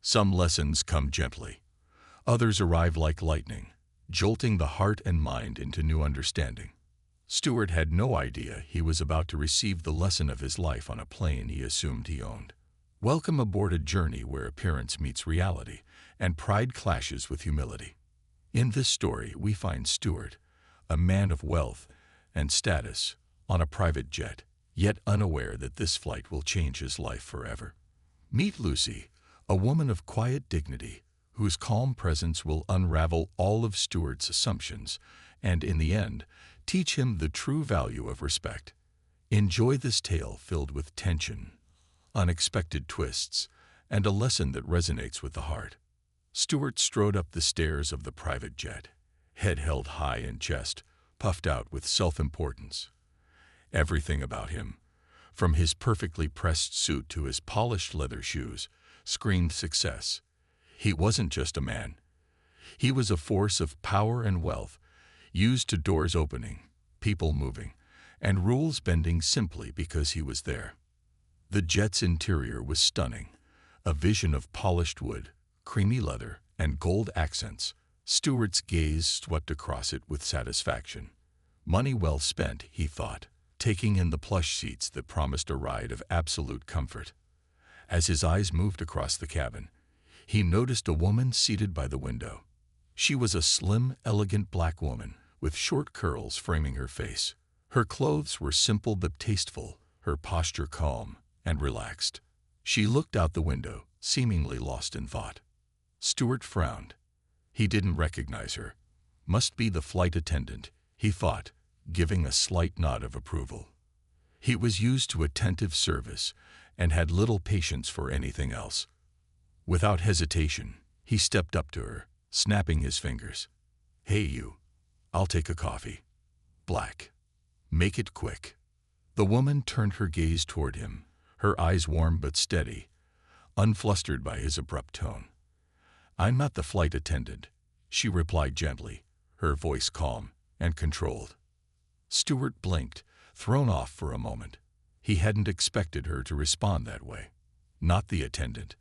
Some lessons come gently. Others arrive like lightning, jolting the heart and mind into new understanding. Stewart had no idea he was about to receive the lesson of his life on a plane he assumed he owned. Welcome aboard a journey where appearance meets reality and pride clashes with humility. In this story, we find Stewart, a man of wealth and status, on a private jet, yet unaware that this flight will change his life forever. Meet Lucy, a woman of quiet dignity, whose calm presence will unravel all of Stewart's assumptions and, in the end, teach him the true value of respect. Enjoy this tale filled with tension, unexpected twists, and a lesson that resonates with the heart. Stewart strode up the stairs of the private jet, head held high and chest puffed out with self-importance. Everything about him, from his perfectly pressed suit to his polished leather shoes, screamed success. He wasn't just a man. He was a force of power and wealth, used to doors opening, people moving, and rules bending simply because he was there. The jet's interior was stunning, a vision of polished wood, creamy leather, and gold accents. Stewart's gaze swept across it with satisfaction. Money well spent, he thought, taking in the plush seats that promised a ride of absolute comfort. As his eyes moved across the cabin, he noticed a woman seated by the window. She was a slim, elegant black woman with short curls framing her face. Her clothes were simple but tasteful, her posture calm and relaxed. She looked out the window, seemingly lost in thought. Stewart frowned. He didn't recognize her. Must be the flight attendant, he thought, giving a slight nod of approval. He was used to attentive service and had little patience for anything else. Without hesitation, he stepped up to her, snapping his fingers. "Hey you, I'll take a coffee. Black. Make it quick." The woman turned her gaze toward him, her eyes warm but steady, unflustered by his abrupt tone. "I'm not the flight attendant," she replied gently, her voice calm and controlled. Stewart blinked, thrown off for a moment. He hadn't expected her to respond that way. Not the attendant.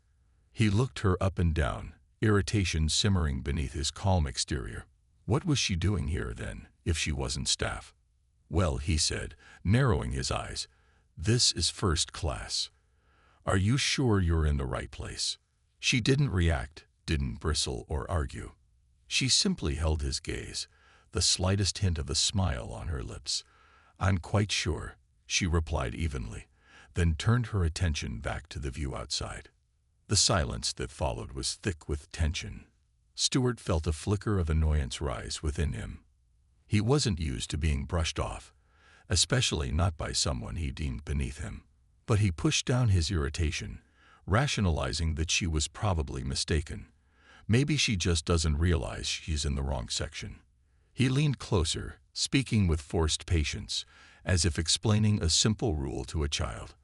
He looked her up and down, irritation simmering beneath his calm exterior. What was she doing here, then, if she wasn't staff? "Well," he said, narrowing his eyes, "this is first class. Are you sure you're in the right place?" She didn't react, didn't bristle or argue. She simply held his gaze, the slightest hint of a smile on her lips. "I'm quite sure," she replied evenly, then turned her attention back to the view outside. The silence that followed was thick with tension. Stewart felt a flicker of annoyance rise within him. He wasn't used to being brushed off, especially not by someone he deemed beneath him. But he pushed down his irritation, rationalizing that she was probably mistaken. Maybe she just doesn't realize she's in the wrong section. He leaned closer, speaking with forced patience, as if explaining a simple rule to a child.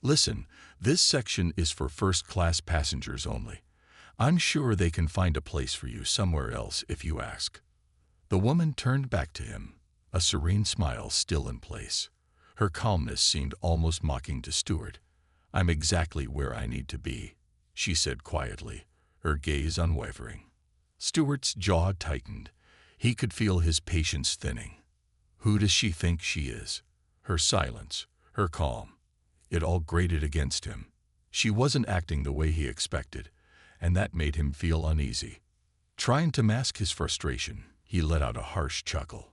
"Listen, this section is for first-class passengers only. I'm sure they can find a place for you somewhere else if you ask." The woman turned back to him, a serene smile still in place. Her calmness seemed almost mocking to Stewart. "I'm exactly where I need to be," she said quietly, her gaze unwavering. Stewart's jaw tightened. He could feel his patience thinning. Who does she think she is? Her silence, her calm. It all grated against him. She wasn't acting the way he expected, and that made him feel uneasy. Trying to mask his frustration, he let out a harsh chuckle.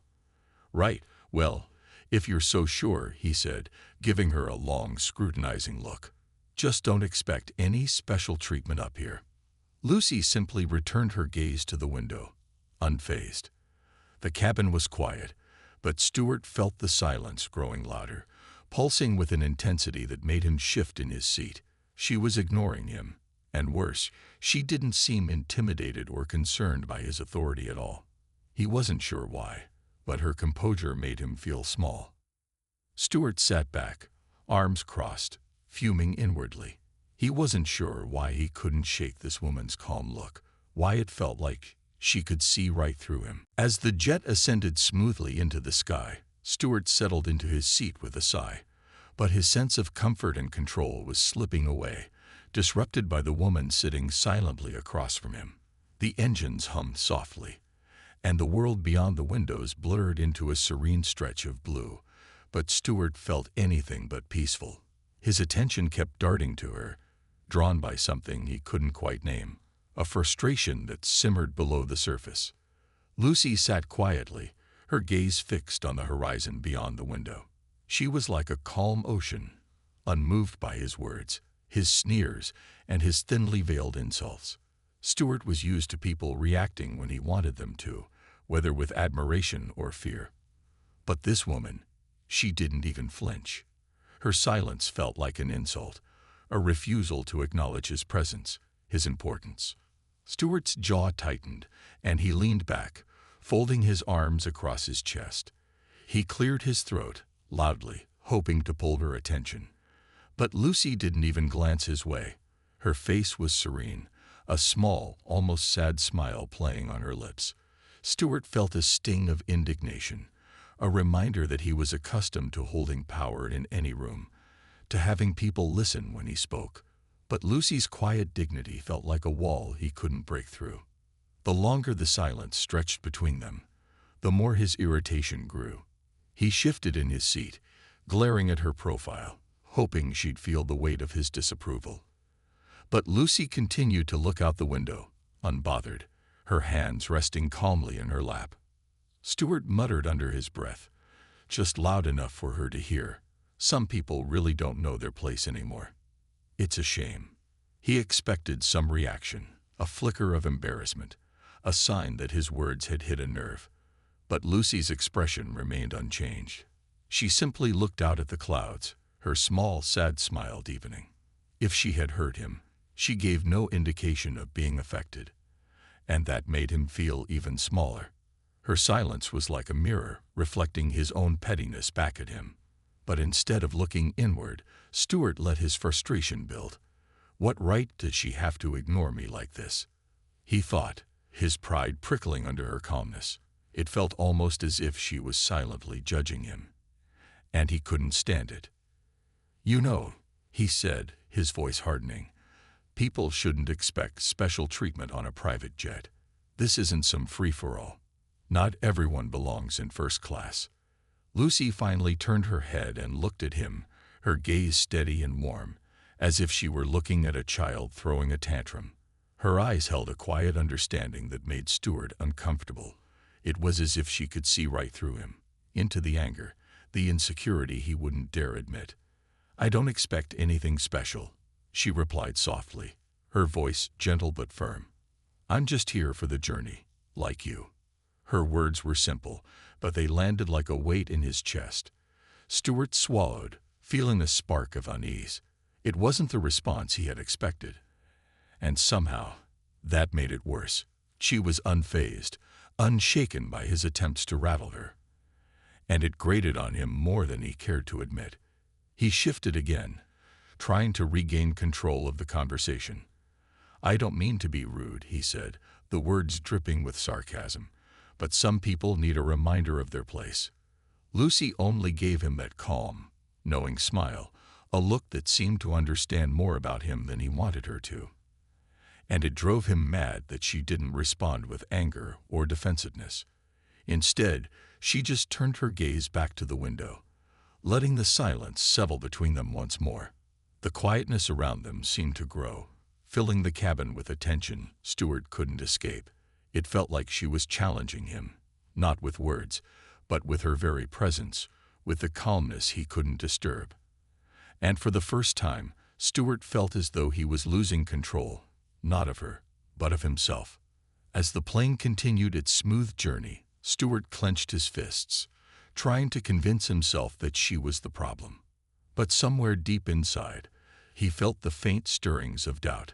"Right, well, if you're so sure," he said, giving her a long, scrutinizing look. "Just don't expect any special treatment up here." Lucy simply returned her gaze to the window, unfazed. The cabin was quiet, but Stewart felt the silence growing louder, pulsing with an intensity that made him shift in his seat. She was ignoring him, and worse, she didn't seem intimidated or concerned by his authority at all. He wasn't sure why, but her composure made him feel small. Stewart sat back, arms crossed, fuming inwardly. He wasn't sure why he couldn't shake this woman's calm look, why it felt like she could see right through him. As the jet ascended smoothly into the sky, Stewart settled into his seat with a sigh, but his sense of comfort and control was slipping away, disrupted by the woman sitting silently across from him. The engines hummed softly, and the world beyond the windows blurred into a serene stretch of blue, but Stewart felt anything but peaceful. His attention kept darting to her, drawn by something he couldn't quite name, a frustration that simmered below the surface. Lucy sat quietly, her gaze fixed on the horizon beyond the window. She was like a calm ocean, unmoved by his words, his sneers, and his thinly veiled insults. Stewart was used to people reacting when he wanted them to, whether with admiration or fear. But this woman, she didn't even flinch. Her silence felt like an insult, a refusal to acknowledge his presence, his importance. Stewart's jaw tightened, and he leaned back, folding his arms across his chest. He cleared his throat, loudly, hoping to pull her attention. But Lucy didn't even glance his way. Her face was serene, a small, almost sad smile playing on her lips. Stewart felt a sting of indignation, a reminder that he was accustomed to holding power in any room, to having people listen when he spoke. But Lucy's quiet dignity felt like a wall he couldn't break through. The longer the silence stretched between them, the more his irritation grew. He shifted in his seat, glaring at her profile, hoping she'd feel the weight of his disapproval. But Lucy continued to look out the window, unbothered, her hands resting calmly in her lap. Stewart muttered under his breath, just loud enough for her to hear, "Some people really don't know their place anymore. It's a shame." He expected some reaction, a flicker of embarrassment, a sign that his words had hit a nerve. But Lucy's expression remained unchanged. She simply looked out at the clouds, her small, sad smile deepening. If she had hurt him, she gave no indication of being affected, and that made him feel even smaller. Her silence was like a mirror, reflecting his own pettiness back at him. But instead of looking inward, Stewart let his frustration build. What right does she have to ignore me like this? He thought, his pride prickling under her calmness. It felt almost as if she was silently judging him. And he couldn't stand it. "You know," he said, his voice hardening, "people shouldn't expect special treatment on a private jet. This isn't some free-for-all. Not everyone belongs in first class." Lucy finally turned her head and looked at him, her gaze steady and warm, as if she were looking at a child throwing a tantrum. Her eyes held a quiet understanding that made Stewart uncomfortable. It was as if she could see right through him, into the anger, the insecurity he wouldn't dare admit. "I don't expect anything special," she replied softly, her voice gentle but firm. "I'm just here for the journey, like you." Her words were simple, but they landed like a weight in his chest. Stewart swallowed, feeling a spark of unease. It wasn't the response he had expected. And somehow, that made it worse. She was unfazed, unshaken by his attempts to rattle her. And it grated on him more than he cared to admit. He shifted again, trying to regain control of the conversation. "I don't mean to be rude," he said, the words dripping with sarcasm, "but some people need a reminder of their place." Lucy only gave him that calm, knowing smile, a look that seemed to understand more about him than he wanted her to. And it drove him mad that she didn't respond with anger or defensiveness. Instead, she just turned her gaze back to the window, letting the silence settle between them once more. The quietness around them seemed to grow, filling the cabin with a tension Stewart couldn't escape. It felt like she was challenging him, not with words, but with her very presence, with the calmness he couldn't disturb. And for the first time, Stewart felt as though he was losing control, not of her, but of himself. As the plane continued its smooth journey, Stewart clenched his fists, trying to convince himself that she was the problem. But somewhere deep inside, he felt the faint stirrings of doubt,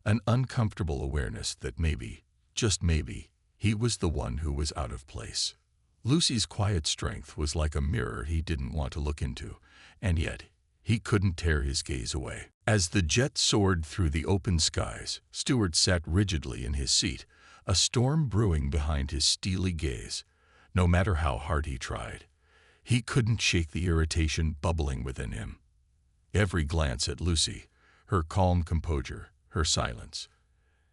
an uncomfortable awareness that maybe, just maybe, he was the one who was out of place. Lucy's quiet strength was like a mirror he didn't want to look into, and yet he couldn't tear his gaze away. As the jet soared through the open skies, Stewart sat rigidly in his seat, a storm brewing behind his steely gaze. No matter how hard he tried, he couldn't shake the irritation bubbling within him. Every glance at Lucy, Her calm composure, her silence.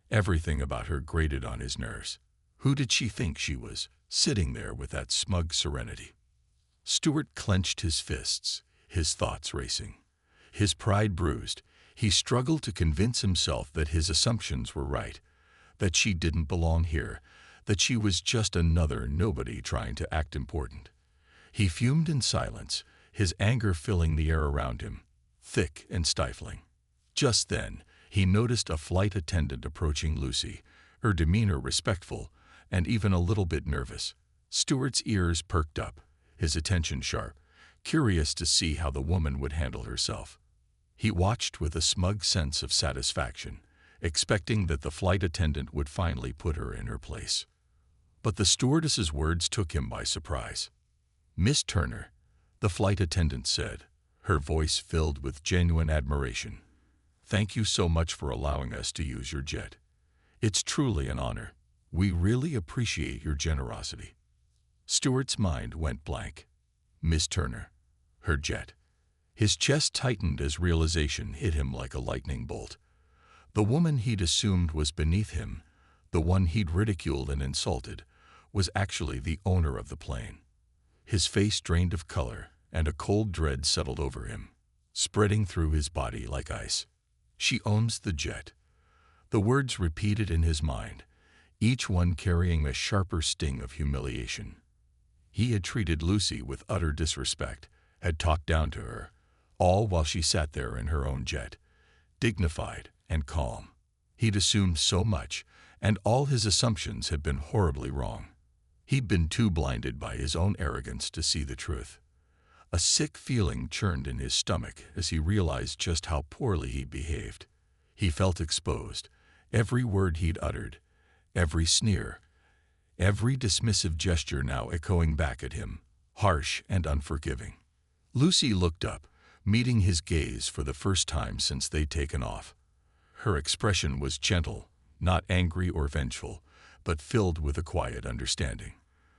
Everything about her grated on his nerves. Who did she think she was, sitting there with that smug serenity? Stewart clenched his fists, his thoughts racing. His pride bruised, he struggled to convince himself that his assumptions were right, that she didn't belong here, that she was just another nobody trying to act important. He fumed in silence, his anger filling the air around him, thick and stifling. Just then, he noticed a flight attendant approaching Lucy, her demeanor respectful and even a little bit nervous. Stewart's ears perked up, his attention sharp, curious to see how the woman would handle herself. He watched with a smug sense of satisfaction, expecting that the flight attendant would finally put her in her place. But the stewardess's words took him by surprise. "Miss Turner," the flight attendant said, her voice filled with genuine admiration. "Thank you so much for allowing us to use your jet. It's truly an honor. We really appreciate your generosity." Stewart's mind went blank. Miss Turner, her jet. His chest tightened as realization hit him like a lightning bolt. The woman he'd assumed was beneath him, the one he'd ridiculed and insulted, was actually the owner of the plane. His face drained of color, and a cold dread settled over him, spreading through his body like ice. "She owns the jet." The words repeated in his mind, each one carrying a sharper sting of humiliation. He had treated Lucy with utter disrespect, had talked down to her, all while she sat there in her own jet, dignified and calm. He'd assumed so much, and all his assumptions had been horribly wrong. He'd been too blinded by his own arrogance to see the truth. A sick feeling churned in his stomach as he realized just how poorly he'd behaved. He felt exposed, every word he'd uttered, every sneer, every dismissive gesture now echoing back at him, harsh and unforgiving. Lucy looked up, meeting his gaze for the first time since they'd taken off. Her expression was gentle, not angry or vengeful, but filled with a quiet understanding.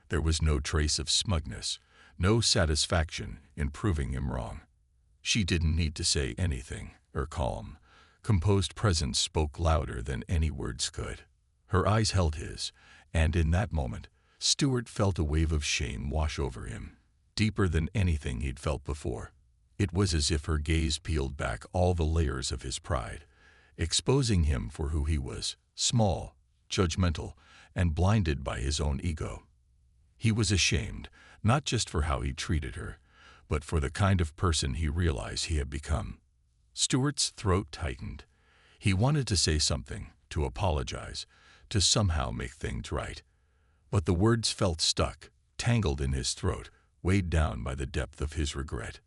There was no trace of smugness, no satisfaction in proving him wrong. She didn't need to say anything. Her calm, composed presence spoke louder than any words could. Her eyes held his, and in that moment, Stewart felt a wave of shame wash over him, deeper than anything he'd felt before. It was as if her gaze peeled back all the layers of his pride, exposing him for who he was, small, judgmental, and blinded by his own ego. He was ashamed, not just for how he treated her, but for the kind of person he realized he had become. Stewart's throat tightened. He wanted to say something, to apologize, to somehow make things right. But the words felt stuck, tangled in his throat, weighed down by the depth of his regret.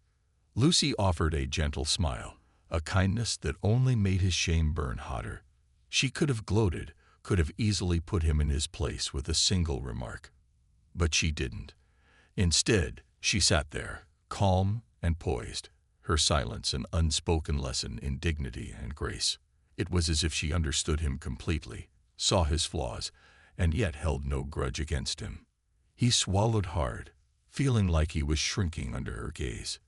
Lucy offered a gentle smile, a kindness that only made his shame burn hotter. She could have gloated, could have easily put him in his place with a single remark. But she didn't. Instead, she sat there, calm and poised, her silence an unspoken lesson in dignity and grace. It was as if she understood him completely, saw his flaws, and yet held no grudge against him. He swallowed hard, feeling like he was shrinking under her gaze.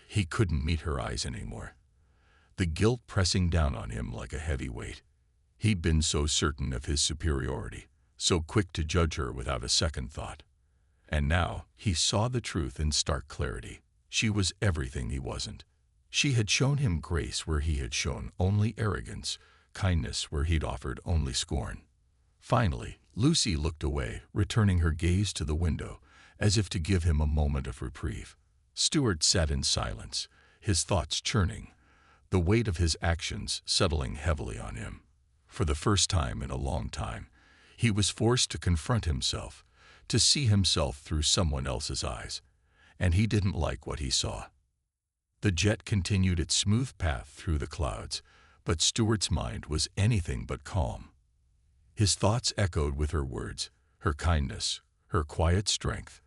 He couldn't meet her eyes anymore, the guilt pressing down on him like a heavy weight. He'd been so certain of his superiority, so quick to judge her without a second thought. And now he saw the truth in stark clarity. She was everything he wasn't. She had shown him grace where he had shown only arrogance, kindness where he'd offered only scorn. Finally, Lucy looked away, returning her gaze to the window, as if to give him a moment of reprieve. Stewart sat in silence, his thoughts churning, the weight of his actions settling heavily on him. For the first time in a long time, he was forced to confront himself, to see himself through someone else's eyes, and he didn't like what he saw. The jet continued its smooth path through the clouds, but Stewart's mind was anything but calm. His thoughts echoed with her words, her kindness, her quiet strength.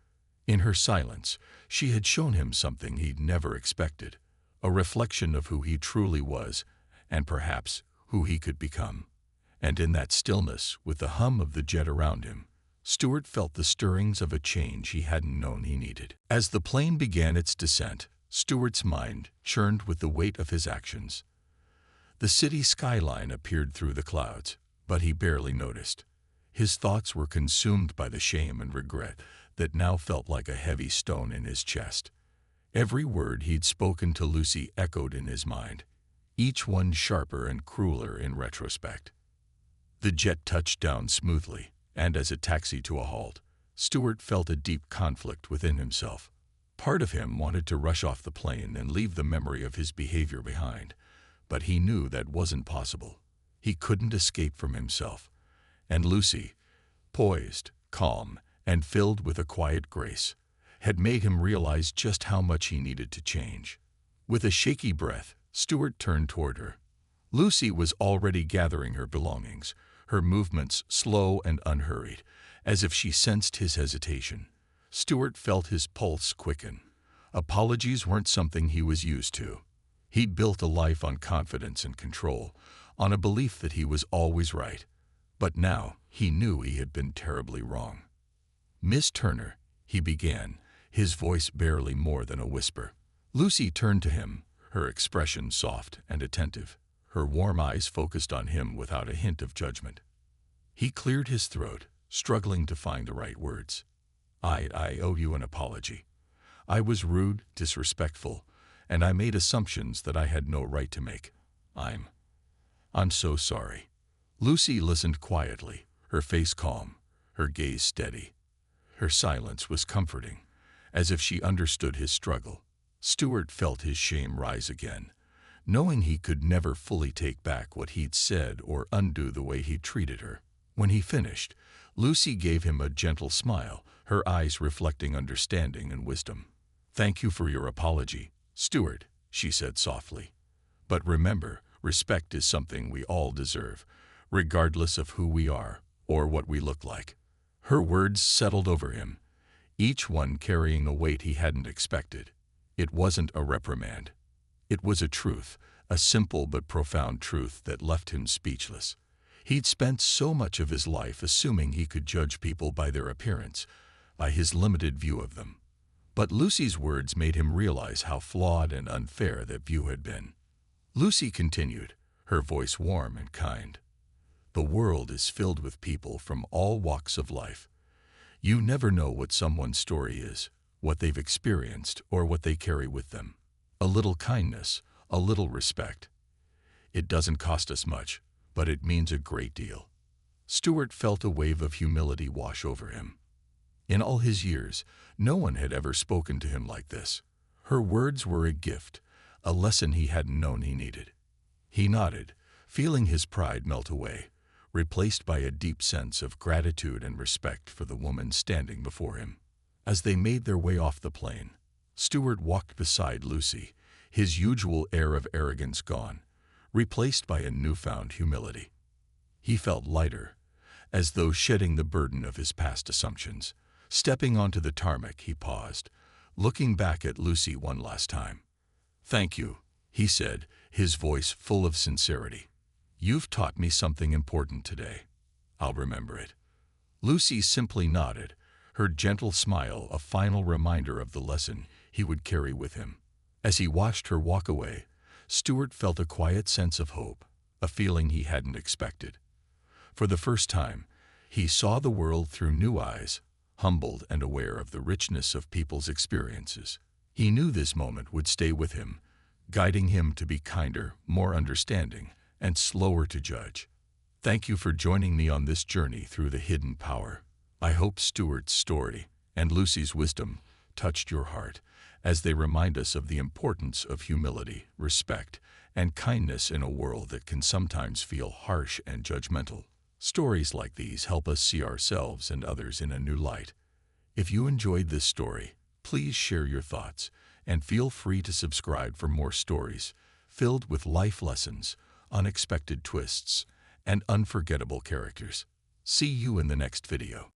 In her silence, she had shown him something he'd never expected, a reflection of who he truly was, and perhaps who he could become. And in that stillness, with the hum of the jet around him, Stewart felt the stirrings of a change he hadn't known he needed. As the plane began its descent, Stewart's mind churned with the weight of his actions. The city skyline appeared through the clouds, but he barely noticed. His thoughts were consumed by the shame and regret that now felt like a heavy stone in his chest. Every word he'd spoken to Lucy echoed in his mind, each one sharper and crueler in retrospect. The jet touched down smoothly, and as it taxied to a halt, Stewart felt a deep conflict within himself. Part of him wanted to rush off the plane and leave the memory of his behavior behind, but he knew that wasn't possible. He couldn't escape from himself. And Lucy, poised, calm, and filled with a quiet grace, had made him realize just how much he needed to change. With a shaky breath, Stewart turned toward her. Lucy was already gathering her belongings, her movements slow and unhurried, as if she sensed his hesitation. Stewart felt his pulse quicken. Apologies weren't something he was used to. He'd built a life on confidence and control, on a belief that he was always right. But now he knew he had been terribly wrong. "Miss Turner," he began, his voice barely more than a whisper. Lucy turned to him, her expression soft and attentive, her warm eyes focused on him without a hint of judgment. He cleared his throat, struggling to find the right words. I owe you an apology. I was rude, disrespectful, and I made assumptions that I had no right to make. I'm so sorry." Lucy listened quietly, her face calm, her gaze steady. Her silence was comforting, as if she understood his struggle. Stewart felt his shame rise again, knowing he could never fully take back what he'd said or undo the way he treated her. When he finished, Lucy gave him a gentle smile, her eyes reflecting understanding and wisdom. "Thank you for your apology, Stewart," she said softly. "But remember, respect is something we all deserve, regardless of who we are or what we look like." Her words settled over him, each one carrying a weight he hadn't expected. It wasn't a reprimand. It was a truth, a simple but profound truth that left him speechless. He'd spent so much of his life assuming he could judge people by their appearance, by his limited view of them. But Lucy's words made him realize how flawed and unfair that view had been. Lucy continued, her voice warm and kind. "The world is filled with people from all walks of life. You never know what someone's story is, what they've experienced, or what they carry with them. A little kindness, a little respect. It doesn't cost us much, but it means a great deal." Stewart felt a wave of humility wash over him. In all his years, no one had ever spoken to him like this. Her words were a gift, a lesson he hadn't known he needed. He nodded, feeling his pride melt away, replaced by a deep sense of gratitude and respect for the woman standing before him. As they made their way off the plane, Stewart walked beside Lucy, his usual air of arrogance gone, replaced by a newfound humility. He felt lighter, as though shedding the burden of his past assumptions. Stepping onto the tarmac, he paused, looking back at Lucy one last time. "Thank you," he said, his voice full of sincerity. "You've taught me something important today. I'll remember it." Lucy simply nodded, her gentle smile a final reminder of the lesson he would carry with him. As he watched her walk away, Stewart felt a quiet sense of hope, a feeling he hadn't expected. For the first time, he saw the world through new eyes, humbled and aware of the richness of people's experiences. He knew this moment would stay with him, guiding him to be kinder, more understanding, and slower to judge. Thank you for joining me on this journey through the hidden power. I hope Stewart's story and Lucy's wisdom touched your heart, as they remind us of the importance of humility, respect, and kindness in a world that can sometimes feel harsh and judgmental. Stories like these help us see ourselves and others in a new light. If you enjoyed this story, please share your thoughts and feel free to subscribe for more stories filled with life lessons, unexpected twists, and unforgettable characters. See you in the next video.